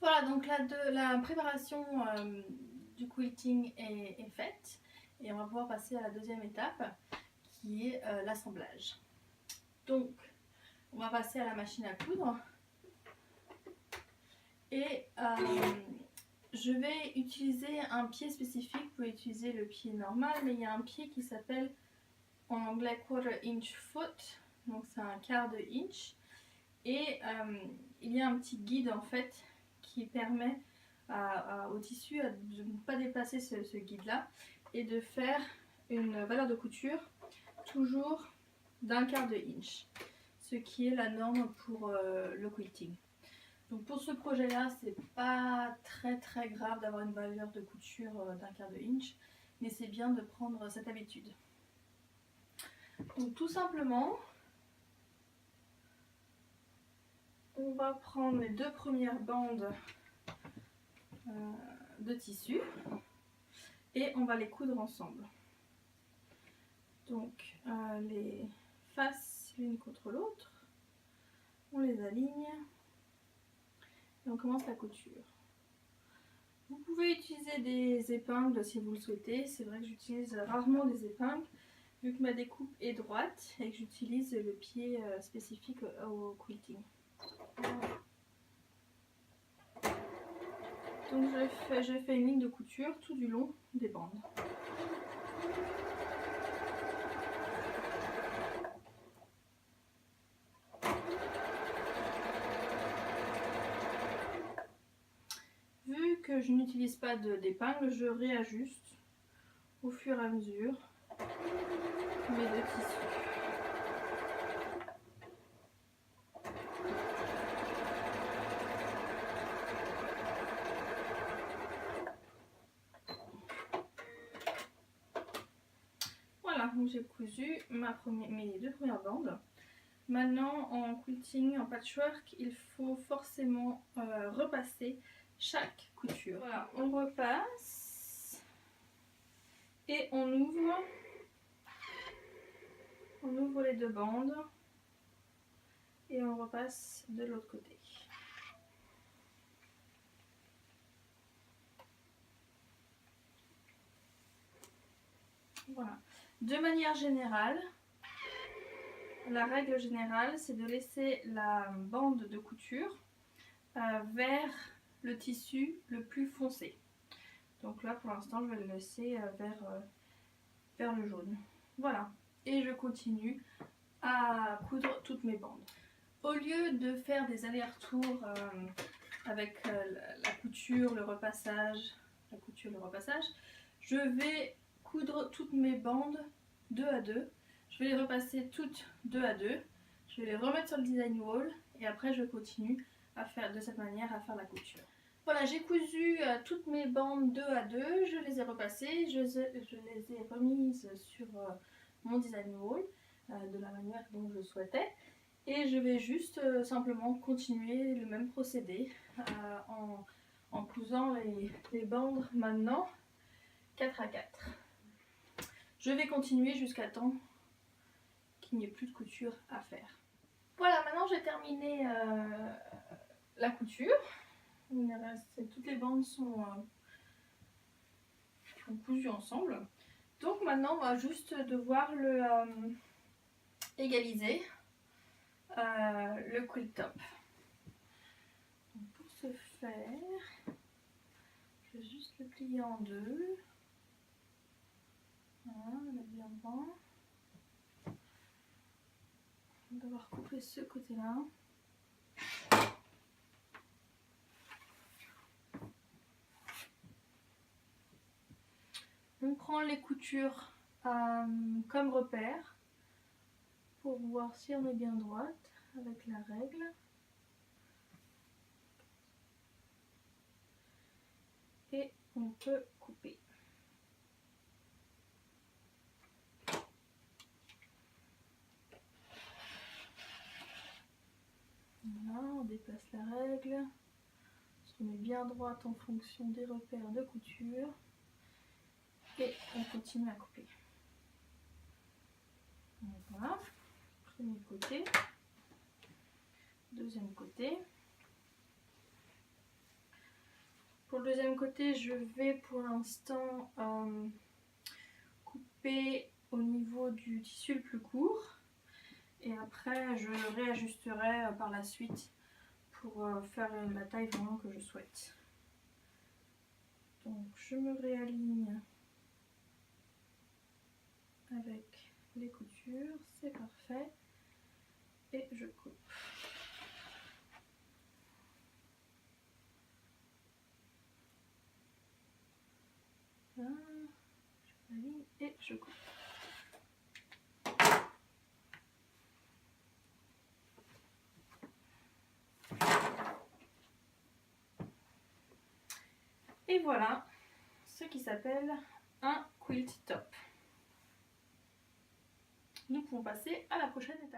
Voilà, donc la préparation du quilting est faite et on va pouvoir passer à la deuxième étape qui est l'assemblage. Donc on va passer à la machine à coudre et je vais utiliser un pied spécifique. Vous pouvez utiliser le pied normal, mais il y a un pied qui s'appelle en anglais quarter inch foot, donc c'est un quart de inch. Et il y a un petit guide en fait qui permet au tissu de ne pas dépasser ce guide là et de faire une valeur de couture toujours d'un quart de inch, ce qui est la norme pour le quilting. Donc pour ce projet là, c'est pas très grave d'avoir une valeur de couture d'un quart de inch, mais c'est bien de prendre cette habitude. Donc tout simplement, on va prendre les deux premières bandes de tissu et on va les coudre ensemble. Donc les faces l'une contre l'autre, on les aligne et on commence la couture. Vous pouvez utiliser des épingles si vous le souhaitez. C'est vrai que j'utilise rarement des épingles vu que ma découpe est droite et que j'utilise le pied spécifique au quilting. Donc je fais une ligne de couture tout du long des bandes. Vu que je n'utilise pas d'épingle, je réajuste au fur et à mesure mes deux tissus. Voilà, donc j'ai cousu mes deux premières bandes. Maintenant en quilting, en patchwork, il faut forcément repasser chaque couture. Voilà, on repasse et on ouvre les deux bandes et on repasse de l'autre côté. Voilà. De manière générale, la règle générale, c'est de laisser la bande de couture vers le tissu le plus foncé. Donc là, pour l'instant, je vais le laisser vers le jaune. Voilà. Et je continue à coudre toutes mes bandes. Au lieu de faire des allers-retours avec la couture, le repassage, je vais coudre toutes mes bandes 2 à 2. Je vais les repasser toutes 2 à 2. Je vais les remettre sur le design wall et après je continue à faire de cette manière à faire la couture. Voilà, j'ai cousu toutes mes bandes 2 à 2, je les ai repassées, je les ai remises sur mon design wall de la manière dont je souhaitais. Et je vais juste simplement continuer le même procédé en cousant les bandes maintenant 4 à 4. Je vais continuer jusqu'à temps qu'il n'y ait plus de couture à faire. Voilà, maintenant j'ai terminé la couture. Toutes les bandes sont cousues ensemble. Donc maintenant on va juste devoir égaliser le quilt top. Donc pour ce faire, je vais juste le plier en deux. Voilà, on est bien droit. On va devoir couper ce côté-là. On prend les coutures comme repère pour voir si on est bien droite avec la règle. Et on peut couper. Voilà, on déplace la règle. On se remet bien droite en fonction des repères de couture. Et on continue à couper. Donc voilà, premier côté, deuxième côté. le deuxième côté, je vais pour l'instant couper au niveau du tissu le plus court. Et après, je réajusterai par la suite pour faire la taille vraiment que je souhaite. Donc je me réaligne avec les coutures, c'est parfait. Et je coupe. Là, je réaligne et je coupe. Et voilà ce qui s'appelle un quilt top. Nous pouvons passer à la prochaine étape.